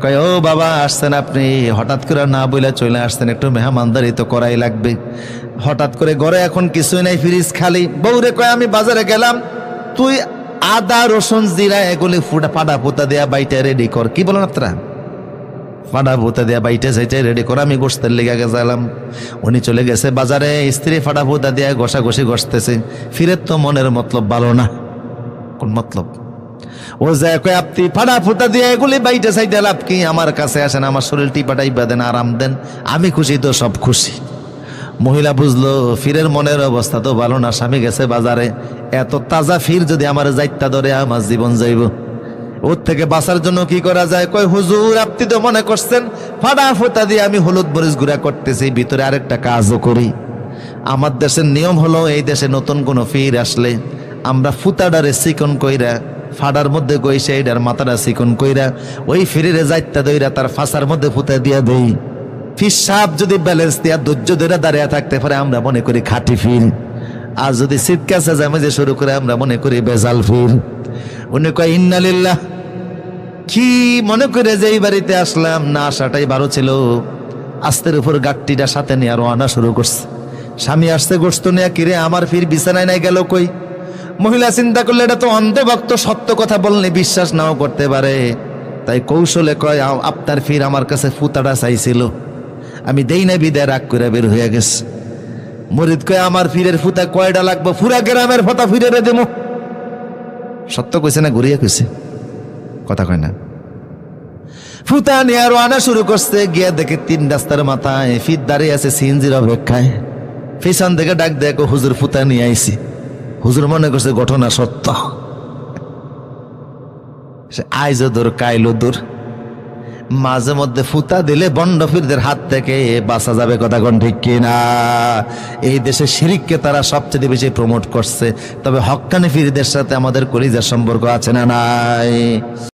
কয় ও বাবা আসছেন আপনি, হঠাৎ করে না বলে চলে আসছেন, একটু মেহমানদারি তো করাই লাগবে। হঠাৎ করে ঘরে এখন কিছুই নাই, ফ্রিজ খালি। বউরে কয় আমি বাজারে গেলাম, তুই আদা রসুন জিরা এগুলি ফাটা পোতা দেয়া বাইটা রেডি কর। কি বলেন আপনারা? ফাটা পোতা দেয়া বাইটা সাইটা রেডি কর, আমি গোস্তের লেগে গেছিলাম। উনি চলে গেছে বাজারে, স্ত্রী ফাটা পোতা দেয়া ঘষাঘষি ঘষতেছে। ফিরে তো মনের মতলব ভালো না। কোন মতলব? ও যায় কয় আপনি ফাটা ফুটা দিয়ে এগুলি বাইটে সাইডে লাভ কি? আমার কাছে আসেন, আমার শরীর টিপাটাই দেন, আরাম দেন, আমি খুশি তো সব খুশি। মহিলা বুঝলো ফিরের মনের অবস্থা তো ভালো না, স্বামী গেছে বাজারে, এত তাজা ফির যদি আমার যাইতা ধরে আমার জীবন যাইব। ওর থেকে বাঁচার জন্য কি করা যায়? কয় হুজুর আপনি তো মনে করছেন ফাটা ফুটা দিয়ে আমি হলুদ মরিচ গুঁড়া করতেছি, ভিতরে আরেকটা কাজও করি। আমার দেশের নিয়ম হলো এই দেশে নতুন কোনো ফির আসলে আমরা ফুটাডারে চিকন কইরা ফাডার মধ্যে গইছে এইটার মাথাটা চিকন কইরা ওই ফিরিরে যাইতা দইরা তার ফাঁসার মধ্যে ফুটা দিয়া দেই। ফির সাপ যদি ব্যালেন্স দিয়া ধৈর্য ধরে দাঁড়িয়ে থাকতে পারে আমরা মনে করি খাঁটি ফির, আর যদি সিটকাছে জামেজে শুরু করে আমরা মনে করি বেজাল ফির। উনি কয় ইন্নালিল্লাহ। কি মনে করে যে এই বাড়িতে আসলাম, না আসাটাই ভালো ছিল। আস্তের উপর গাট্টিটা সাথে নিয়ে আরো আনা শুরু করছে। স্বামী আসছে গোস্ত নিয়ে, কিরে আমার ফির বিছানায় নাই গেল কই? মহিলা চিন্তা করলে এটা তো অন্ধভক্ত, সত্য কথা বললে বিশ্বাস নাও করতে পারে, তাই কৌশলে কয় আপনার ফির আমার কাছে ফুতাটা চাইছিল, আমি দেই না বিদায় রাগ করে বের হয়ে গেছে। মরিদ কয় আমার ফিরের ফুতা কয়টা লাগবো? পুরা গ্রামের ফতা ফিরে দেব। সত্য কইছে না ঘুরিয়ে কইছে? কথা কয় না। ফুতা নিয়ে আরো আনা শুরু করছে। গিয়ে দেখে 3 রাস্তার মাথায় ফির দাঁড়িয়ে আছে সিএনজির অপেক্ষায়। পিছন থেকে ডাক দেখো হুজুর ফুতা নিয়ে আইছি। হুজুর মনে করছে ঘটনা সত্য। আইজো দূর কাইলো দূর, মাঝে মধ্যে ফুতা দিলে বন্ড ফিরদের হাত থেকে বাঁচা যাবে। কথা কোন ঠিক কিনা? এই দেশে শিরিককে তারা সবচেয়ে বেশি প্রমোট করছে, তবে হক্কানি ফিরদের সাথে আমাদের কলিজার সম্পর্ক আছে না নাই?